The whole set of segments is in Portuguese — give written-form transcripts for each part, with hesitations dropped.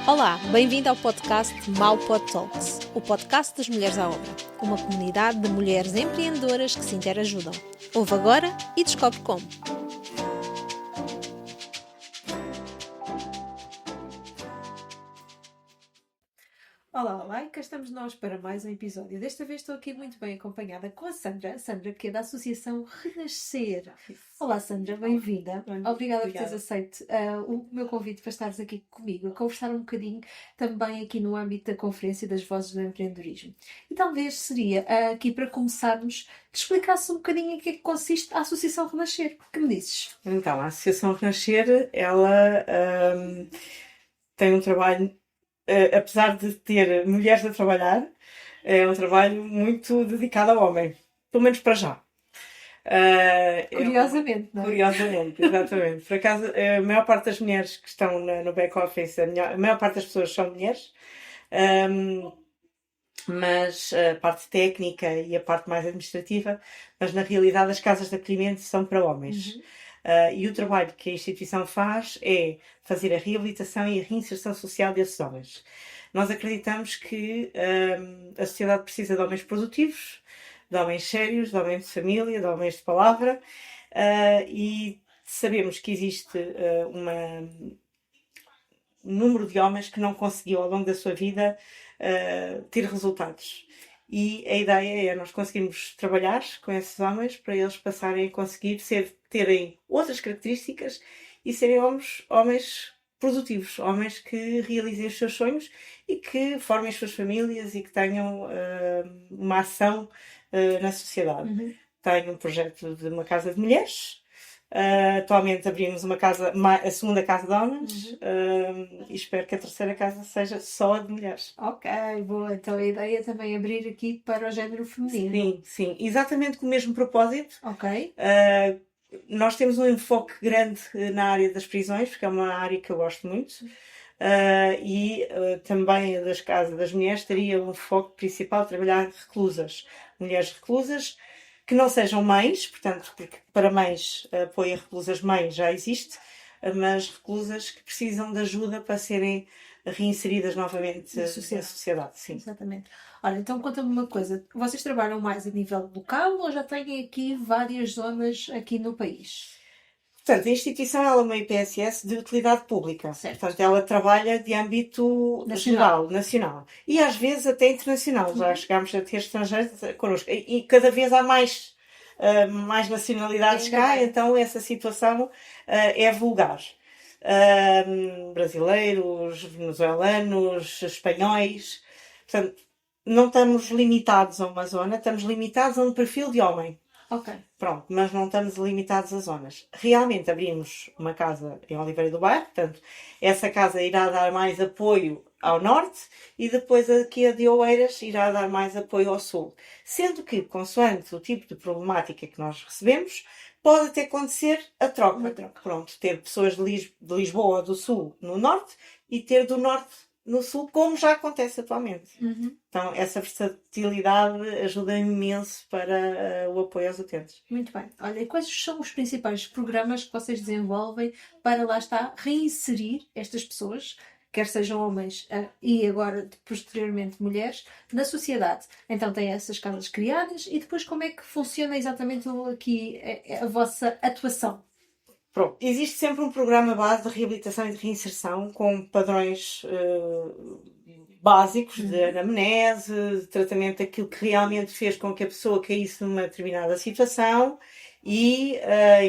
Olá, bem-vindo ao podcast Maupod Talks, o podcast das mulheres à obra, uma comunidade de mulheres empreendedoras que se interajudam. Ouve agora e descobre como. Olá, e cá estamos nós para mais um episódio. Desta vez estou aqui muito bem acompanhada com a Sandra, que é da Associação Renascer. Olá Sandra, bem-vinda. Obrigada por teres aceito o meu convite para estares aqui comigo, a conversar um bocadinho também aqui no âmbito da Conferência das Vozes do Empreendedorismo. E talvez seria aqui para começarmos, te explicasse um bocadinho em que é que consiste a Associação Renascer. O que me dizes? Então, a Associação Renascer, ela tem um trabalho, apesar de ter mulheres a trabalhar, é um trabalho muito dedicado ao homem, pelo menos para já. Curiosamente, não é? Curiosamente, exatamente. Por acaso, a maior parte das mulheres que estão no back-office, a maior parte das pessoas são mulheres, mas a parte técnica e a parte mais administrativa, mas na realidade as casas de acolhimento são para homens. E o trabalho que a instituição faz é fazer a reabilitação e a reinserção social desses homens. Nós acreditamos que a sociedade precisa de homens produtivos, de homens sérios, de homens de família, de homens de palavra, e sabemos que existe um número de homens que não conseguiu ao longo da sua vida ter resultados. E a ideia é nós conseguirmos trabalhar com esses homens para eles passarem a conseguir terem outras características e serem homens produtivos, homens que realizem os seus sonhos e que formem as suas famílias e que tenham uma ação na sociedade. Tenho um projeto de uma casa de mulheres. Atualmente abrimos a segunda casa de homens, e espero que a terceira casa seja só a de mulheres. Ok, boa. Então a ideia é também abrir aqui para o género feminino. Sim, exatamente com o mesmo propósito. Ok. Nós temos um enfoque grande na área das prisões, porque é uma área que eu gosto muito. Também das mulheres teria um foco principal de trabalhar reclusas, mulheres reclusas que não sejam mães, portanto, porque para mães apoio a reclusas mães já existe, mas reclusas que precisam de ajuda para serem reinseridas novamente na sociedade. Sim. Exatamente. Olha, então conta-me uma coisa, vocês trabalham mais a nível local ou já têm aqui várias zonas aqui no país? Portanto, a instituição ela é uma IPSS de utilidade pública. Certo. Portanto, ela trabalha de âmbito geral, nacional. E às vezes até internacional. Já chegámos a ter estrangeiros connosco. E cada vez há mais nacionalidades cá, então essa situação é vulgar. Brasileiros, venezuelanos, espanhóis. Portanto, não estamos limitados a uma zona, estamos limitados a um perfil de homem. Ok. Pronto, mas não estamos limitados a zonas. Realmente abrimos uma casa em Oliveira do Bairro, portanto, essa casa irá dar mais apoio ao norte e depois aqui a de Oeiras irá dar mais apoio ao sul. Sendo que, consoante o tipo de problemática que nós recebemos, pode até acontecer a troca. Pronto, ter pessoas de Lisboa do sul no norte e ter do norte no sul, como já acontece atualmente. Então, essa versatilidade ajuda imenso para o apoio aos utentes. Muito bem. Olha, e quais são os principais programas que vocês desenvolvem para, lá está, reinserir estas pessoas, quer sejam homens e agora, posteriormente, mulheres, na sociedade? Então, tem essas casas criadas e depois como é que funciona exatamente aqui a vossa atuação? Pronto, existe sempre um programa base de reabilitação e de reinserção com padrões básicos de anamnese, de tratamento daquilo que realmente fez com que a pessoa caísse numa determinada situação e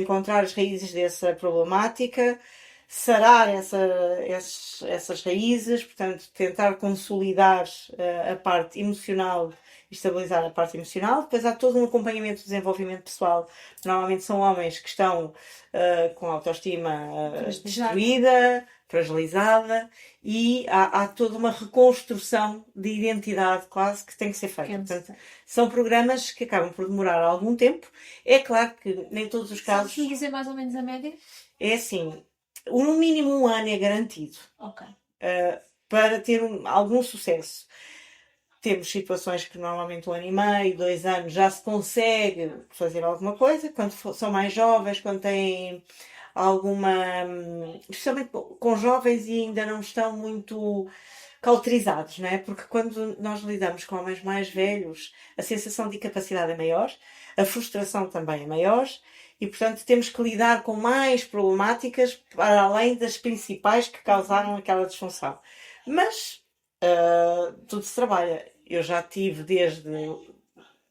encontrar as raízes dessa problemática, sarar essas raízes, portanto, tentar consolidar a parte emocional, estabilizar a parte emocional. Depois há todo um acompanhamento de desenvolvimento pessoal. Normalmente são homens que estão com a autoestima destruída, fragilizada, e há toda uma reconstrução de identidade quase que tem que ser feita. Portanto, são programas que acabam por demorar algum tempo. É claro que nem todos os casos... Sabes-me dizer mais ou menos a média? É assim, no mínimo 1 ano é garantido. Ok. Para ter algum sucesso. Temos situações que normalmente 1 ano e meio, 2 anos já se consegue fazer alguma coisa. Quando são mais jovens, quando têm alguma, especialmente com jovens e ainda não estão muito cauterizados, não é? Porque quando nós lidamos com homens mais velhos, a sensação de incapacidade é maior, a frustração também é maior e, portanto, temos que lidar com mais problemáticas para além das principais que causaram aquela disfunção. Mas tudo se trabalha. Eu já tive desde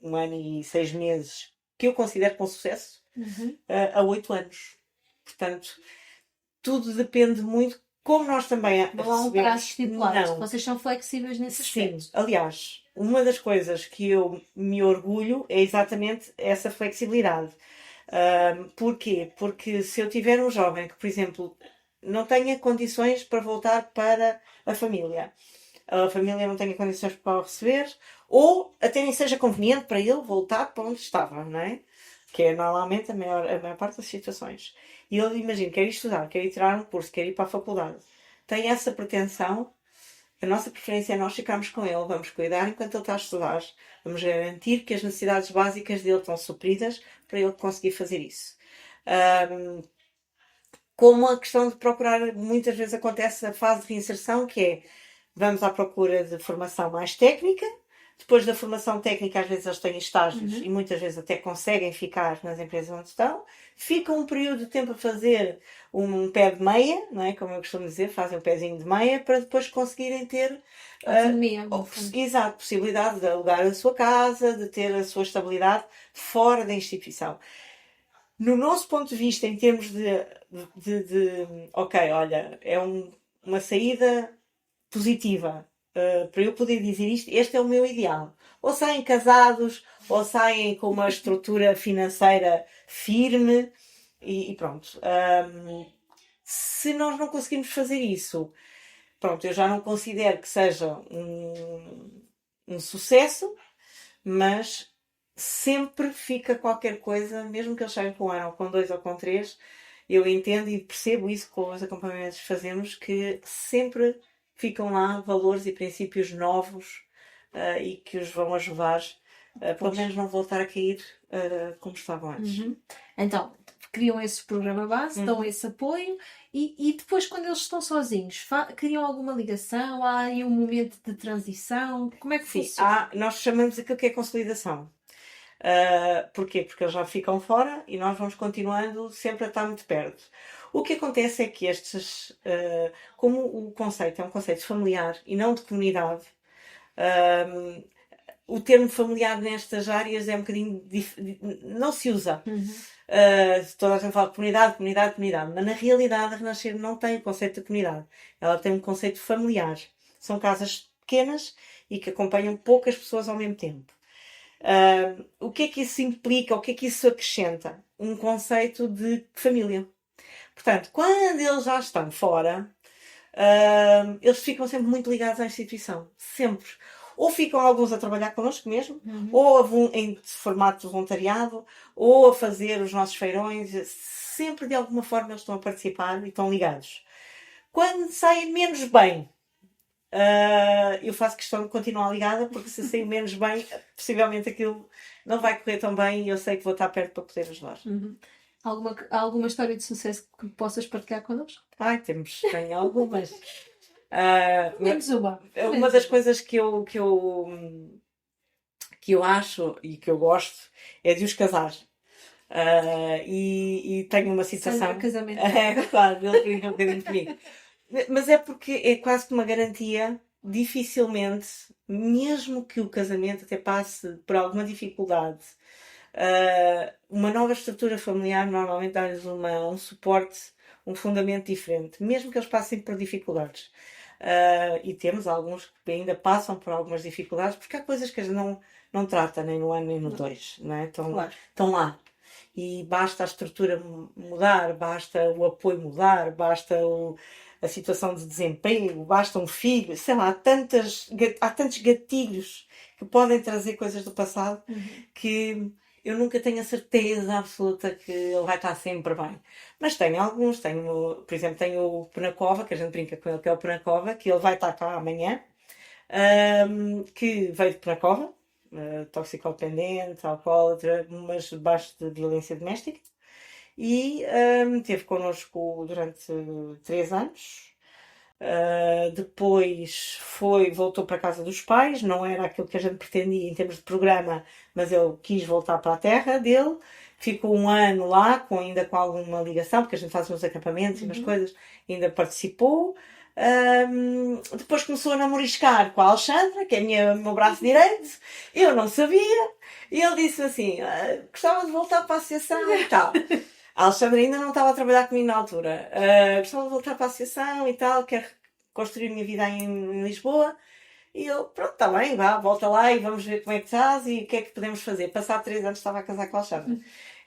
1 ano e 6 meses, que eu considero com sucesso, há 8 anos. Portanto, tudo depende muito, como nós também Não há um prazo estipulado. Não. Vocês são flexíveis nesse Sim, aspecto. aliás, uma das coisas que eu me orgulho é exatamente essa flexibilidade. Porquê? Porque se eu tiver um jovem que, por exemplo, não tenha condições para voltar para a família não tenha condições para o receber, ou até nem seja conveniente para ele voltar para onde estava, não é? Que é normalmente a maior parte das situações. E ele, imagina, quer ir estudar, quer ir tirar um curso, quer ir para a faculdade. Tem essa pretensão, a nossa preferência é nós ficarmos com ele, vamos cuidar enquanto ele está a estudar, vamos garantir que as necessidades básicas dele estão supridas para ele conseguir fazer isso. Como a questão de procurar, muitas vezes acontece a fase de reinserção, que é, vamos à procura de formação mais técnica. Depois da formação técnica, às vezes eles têm estágios e muitas vezes até conseguem ficar nas empresas onde estão. Ficam um período de tempo a fazer um pé de meia, não é? Como eu costumo dizer, fazem um pezinho de meia para depois conseguirem ter Autonomia. exato, possibilidade de alugar a sua casa, de ter a sua estabilidade fora da instituição. No nosso ponto de vista, em termos ok, olha, é uma saída positiva. Para eu poder dizer isto, este é o meu ideal. Ou saem casados, ou saem com uma estrutura financeira firme e pronto. Se nós não conseguirmos fazer isso, pronto, eu já não considero que seja um sucesso, mas sempre fica qualquer coisa, mesmo que eles saiam com 1 ano, ou com 2 ou com 3, eu entendo e percebo isso com os acompanhamentos que fazemos, que sempre ficam lá valores e princípios novos e que os vão ajudar a pelo menos não voltar a cair como estavam antes. Então, criam esse programa base, dão esse apoio e depois, quando eles estão sozinhos, criam alguma ligação? Há aí um momento de transição? Como é que funciona? Nós chamamos aquilo que é consolidação. Porquê? Porque eles já ficam fora e nós vamos continuando sempre a estar muito perto. O que acontece é que como o conceito é um conceito familiar e não de comunidade, o termo familiar nestas áreas é um bocadinho não se usa. Toda a gente fala comunidade, comunidade, comunidade, mas na realidade a Renascer não tem o conceito de comunidade. Ela tem um conceito familiar. São casas pequenas e que acompanham poucas pessoas ao mesmo tempo. O que é que isso implica? O que é que isso acrescenta? Um conceito de família. Portanto, quando eles já estão fora, eles ficam sempre muito ligados à instituição. Sempre. Ou ficam alguns a trabalhar connosco mesmo, ou em formato de voluntariado, ou a fazer os nossos feirões. Sempre, de alguma forma, eles estão a participar e estão ligados. Quando saem menos bem, eu faço questão de continuar ligada, porque se sair menos bem, possivelmente aquilo não vai correr tão bem e eu sei que vou estar perto para poder ajudar. Alguma história de sucesso que possas partilhar connosco? Tenho algumas. Menos uma. Uma das coisas que eu acho e que eu gosto é de os casar. E tenho uma situação. Sandra, casamento. Claro, ele brinca um bocadinho comigo. Mas é porque é quase que uma garantia, dificilmente, mesmo que o casamento até passe por alguma dificuldade, uma nova estrutura familiar normalmente dá-lhes um suporte, um fundamento diferente, mesmo que eles passem por dificuldades. E temos alguns que ainda passam por algumas dificuldades, porque há coisas que a gente não trata nem no 1 nem no 2, não é? Estão lá. E basta a estrutura mudar, basta o apoio mudar, basta a situação de desemprego, basta um filho, sei lá, há tantos gatilhos que podem trazer coisas do passado que eu nunca tenho a certeza absoluta que ele vai estar sempre bem. Mas tenho alguns, por exemplo, tenho o Penacova, que a gente brinca com ele, que é o Penacova, que ele vai estar cá amanhã, que veio de Penacova, toxicodependente, alcoólatra, mas debaixo de violência doméstica. e esteve connosco durante 3 anos. Depois voltou para a casa dos pais, não era aquilo que a gente pretendia em termos de programa, mas ele quis voltar para a terra dele. Ficou 1 ano lá, ainda com alguma ligação, porque a gente faz uns acampamentos e umas coisas, ainda participou. Depois começou a namoriscar com a Alexandra, que é o meu braço direito, eu não sabia, e ele disse assim: gostava de voltar para a associação e tal. A Alexandra ainda não estava a trabalhar comigo na altura. Gostava de voltar para a associação e tal, quero construir a minha vida em Lisboa. E eu, pronto, está bem, vá, volta lá e vamos ver como é que estás e o que é que podemos fazer. Passado 3 anos estava a casar com a Alexandra.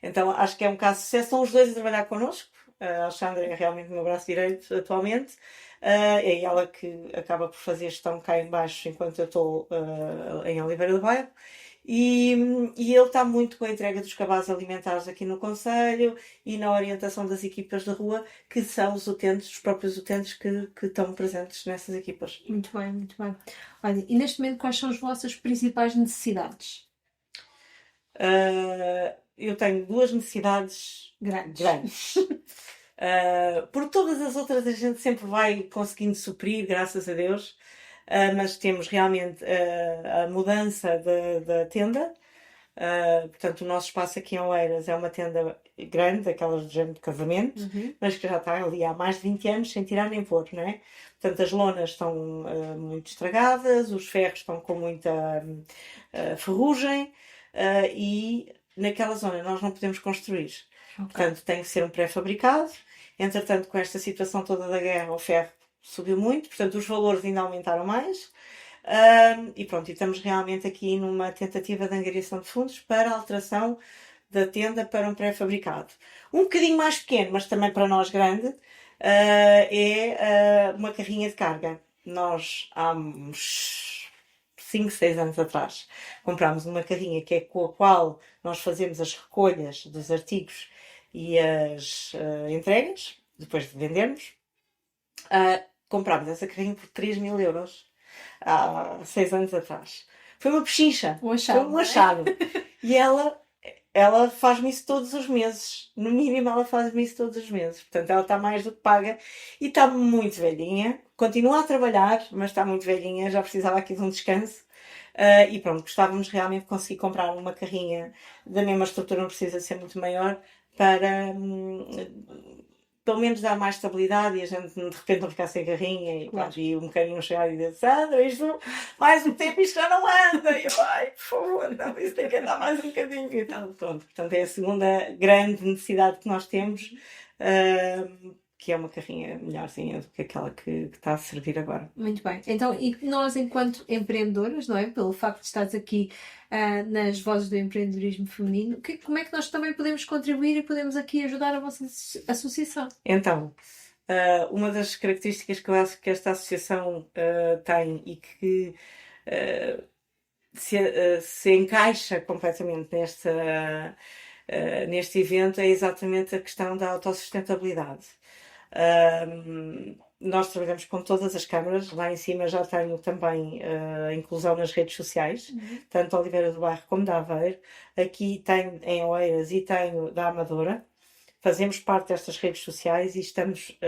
Então acho que é um caso de sucesso. São os dois a trabalhar connosco. A Alexandra é realmente o meu braço direito atualmente. É ela que acaba por fazer gestão cá em baixo enquanto eu estou em Oliveira do Bairro. E ele está muito com a entrega dos cabazes alimentares aqui no concelho e na orientação das equipas de rua, que são os utentes, os próprios utentes que estão presentes nessas equipas. Muito bem, muito bem. Olha, e neste momento quais são as vossas principais necessidades? Eu tenho 2 necessidades grandes. Por todas as outras a gente sempre vai conseguindo suprir, graças a Deus. Mas temos realmente a mudança da tenda. Portanto, o nosso espaço aqui em Oeiras é uma tenda grande, daquelas de género de casamento, mas que já está ali há mais de 20 anos sem tirar nem pôr, não é? Portanto, as lonas estão muito estragadas, os ferros estão com muita ferrugem e naquela zona nós não podemos construir. Okay. Portanto, tem que ser um pré-fabricado. Entretanto, com esta situação toda da guerra, o ferro subiu muito, portanto os valores ainda aumentaram mais. E pronto, e estamos realmente aqui numa tentativa de angariação de fundos para a alteração da tenda para um pré-fabricado. Um bocadinho mais pequeno, mas também para nós grande, é uma carrinha de carga. Nós, há uns 5, 6 anos atrás, comprámos uma carrinha que é com a qual nós fazemos as recolhas dos artigos e as entregas, depois de vendermos. Comprámos essa carrinha por 3.000 euros há 6 anos atrás. Foi uma pechincha. Foi um achado. E ela faz-me isso todos os meses. No mínimo, ela faz-me isso todos os meses. Portanto, ela está mais do que paga e está muito velhinha. Continua a trabalhar, mas está muito velhinha. Já precisava aqui de um descanso. E pronto, gostávamos realmente de conseguir comprar uma carrinha da mesma estrutura, não precisa ser muito maior, para pelo menos dar mais estabilidade e a gente de repente não ficar sem carrinha e, claro. E um bocadinho chegar e dizer: Sandra, isto mais um tempo isto já não anda. E eu, ai, por favor, não, isso tem que andar mais um bocadinho. E tal. Pronto, portanto é a segunda grande necessidade que nós temos, que é uma carrinha melhorzinha do que aquela que está a servir agora. Muito bem. Então, e nós enquanto empreendedoras, não é? Pelo facto de estares aqui nas vozes do empreendedorismo feminino, como é que nós também podemos contribuir e podemos aqui ajudar a vossa associação? Então, uma das características que eu acho que esta associação tem e que se encaixa completamente neste evento é exatamente a questão da autossustentabilidade. Nós trabalhamos com todas as câmaras. Lá em cima já tenho também a inclusão nas redes sociais, tanto Oliveira do Bairro como da Aveiro. Aqui tenho em Oeiras e tenho da Amadora. Fazemos parte destas redes sociais e estamos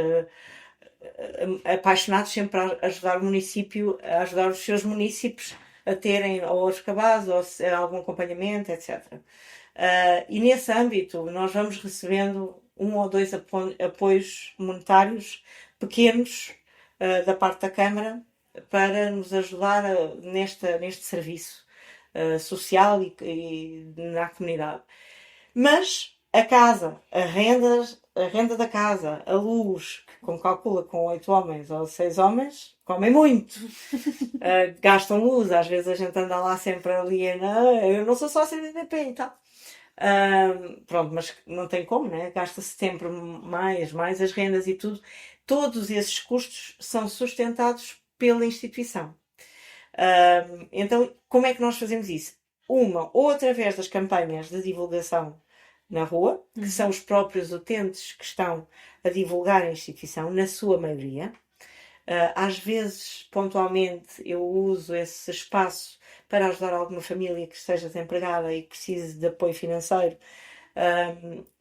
apaixonados sempre a ajudar o município, a ajudar os seus municípios a terem ou os cabazes ou algum acompanhamento, etc. E nesse âmbito nós vamos recebendo 1 ou 2 apoios monetários pequenos da parte da Câmara para nos ajudar neste serviço social e na comunidade. Mas a casa, a renda da casa, a luz, como calcula com 8 homens ou 6 homens, comem muito. Gastam luz, às vezes a gente anda lá sempre ali, eu não sou só CDP e tal. Pronto, mas não tem como, né? Gasta-se sempre mais as rendas e tudo. Todos esses custos são sustentados pela instituição. Então, como é que nós fazemos isso? Ou através das campanhas de divulgação na rua, que são os próprios utentes que estão a divulgar a instituição, na sua maioria. Às vezes, pontualmente, eu uso esse espaço para ajudar alguma família que esteja desempregada e que precise de apoio financeiro,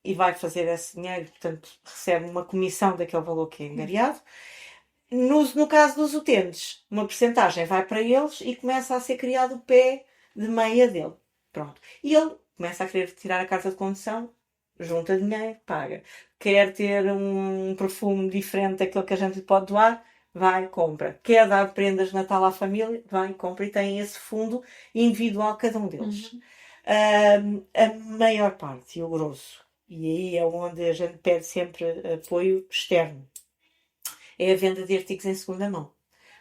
e vai fazer esse dinheiro, portanto, recebe uma comissão daquele valor que é angariado. No caso dos utentes, uma percentagem vai para eles e começa a ser criado o pé de meia dele. Pronto. E ele começa a querer tirar a carta de condução, junta dinheiro, paga. Quer ter um perfume diferente daquele que a gente lhe pode doar, vai, compra. Quer dar prendas de Natal à família, vai, compra. E tem esse fundo individual cada um deles. A maior parte, e o grosso, e aí é onde a gente pede sempre apoio externo, é a venda de artigos em segunda mão.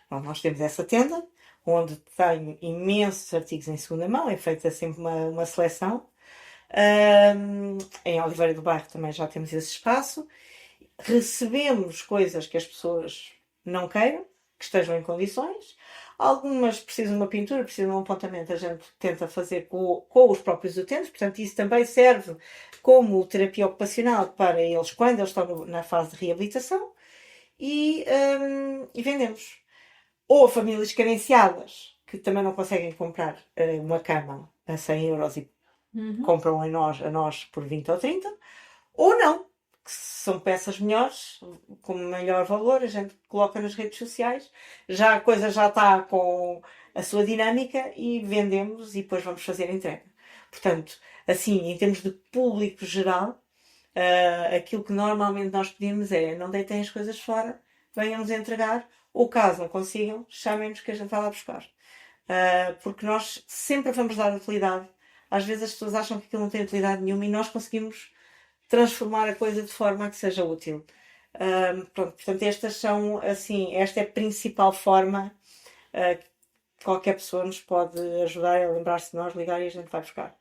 Bom, nós temos essa tenda, onde tem imensos artigos em segunda mão, é feita sempre uma seleção. Em Oliveira do Bairro também já temos esse espaço. Recebemos coisas que as pessoas não queiram, que estejam em condições. Algumas precisam de uma pintura, precisam de um apontamento, a gente tenta fazer com os próprios utentes, portanto isso também serve como terapia ocupacional para eles quando eles estão na fase de reabilitação, e vendemos. Ou famílias carenciadas, que também não conseguem comprar uma cama a 100 euros e compram a nós por 20 ou 30, ou não, que são peças melhores, com maior valor, a gente coloca nas redes sociais, já a coisa já está com a sua dinâmica e vendemos e depois vamos fazer a entrega. Portanto, assim, em termos de público geral, aquilo que normalmente nós pedimos é: não deitem as coisas fora, venham-nos entregar, ou caso não consigam, chamem-nos que a gente vai lá buscar. Porque nós sempre vamos dar utilidade. Às vezes as pessoas acham que aquilo não tem utilidade nenhuma e nós conseguimos transformar a coisa de forma a que seja útil. Pronto, portanto, esta é a principal forma que qualquer pessoa nos pode ajudar a lembrar-se de nós, ligar e a gente vai buscar.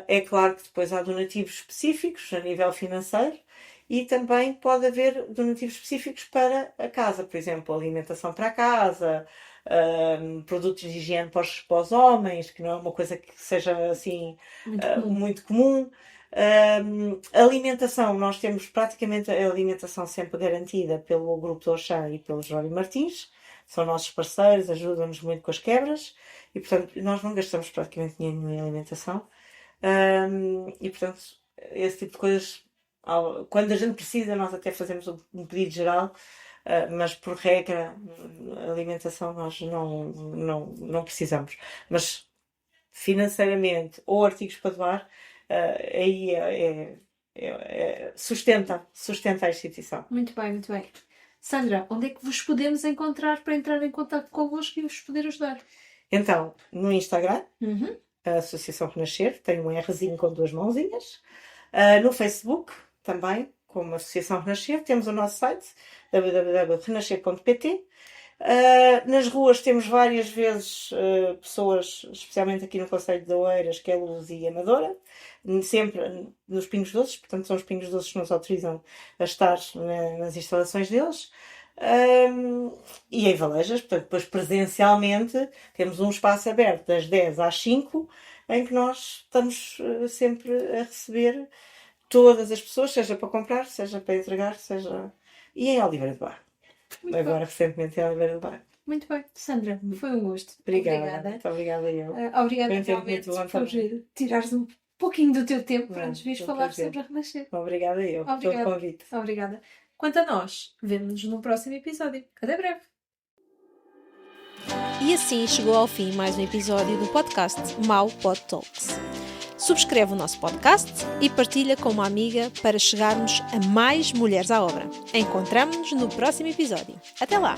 É claro que depois há donativos específicos a nível financeiro e também pode haver donativos específicos para a casa, por exemplo, alimentação para a casa, produtos de higiene para os homens, que não é uma coisa que seja assim muito comum. Alimentação, nós temos praticamente a alimentação sempre garantida pelo Grupo do Auchan e pelo Jório Martins, são nossos parceiros, ajudam-nos muito com as quebras e, portanto, nós não gastamos praticamente dinheiro em alimentação. E, portanto, esse tipo de coisas, quando a gente precisa, nós até fazemos um pedido geral, mas por regra, alimentação nós não precisamos. Mas financeiramente, ou artigos para doar, aí sustenta a instituição. Muito bem, muito bem. Sandra, onde é que vos podemos encontrar para entrar em contato convosco e vos poder ajudar? Então, no Instagram, a Associação Renascer, tem um Rzinho com 2 mãozinhas. No Facebook, também, como Associação Renascer, temos o nosso site, www.renascer.pt. Nas ruas temos várias vezes pessoas, especialmente aqui no Concelho de Oeiras, que é Luz e Amadora, sempre nos Pingos Doces, portanto são os Pingos Doces que nos autorizam a estar nas instalações deles. E em Valejas, portanto, depois presencialmente temos um espaço aberto das 10 às 5, em que nós estamos sempre a receber todas as pessoas, seja para comprar, seja para entregar, seja... E em Oliveira do Bairro. Agora, recentemente, em Oliveira do Bairro. Muito bem. Sandra, foi um gosto. Obrigada. Muito obrigada eu. Obrigada realmente por tirares um pouquinho do teu tempo para nos vires falar sobre a Renascer. Obrigada eu pelo convite. Obrigada. Quanto a nós, vemo-nos no próximo episódio. Até breve. E assim chegou ao fim mais um episódio do podcast Mau Pod Talks. Subscreve o nosso podcast e partilha com uma amiga para chegarmos a mais mulheres à obra. Encontramo-nos no próximo episódio. Até lá!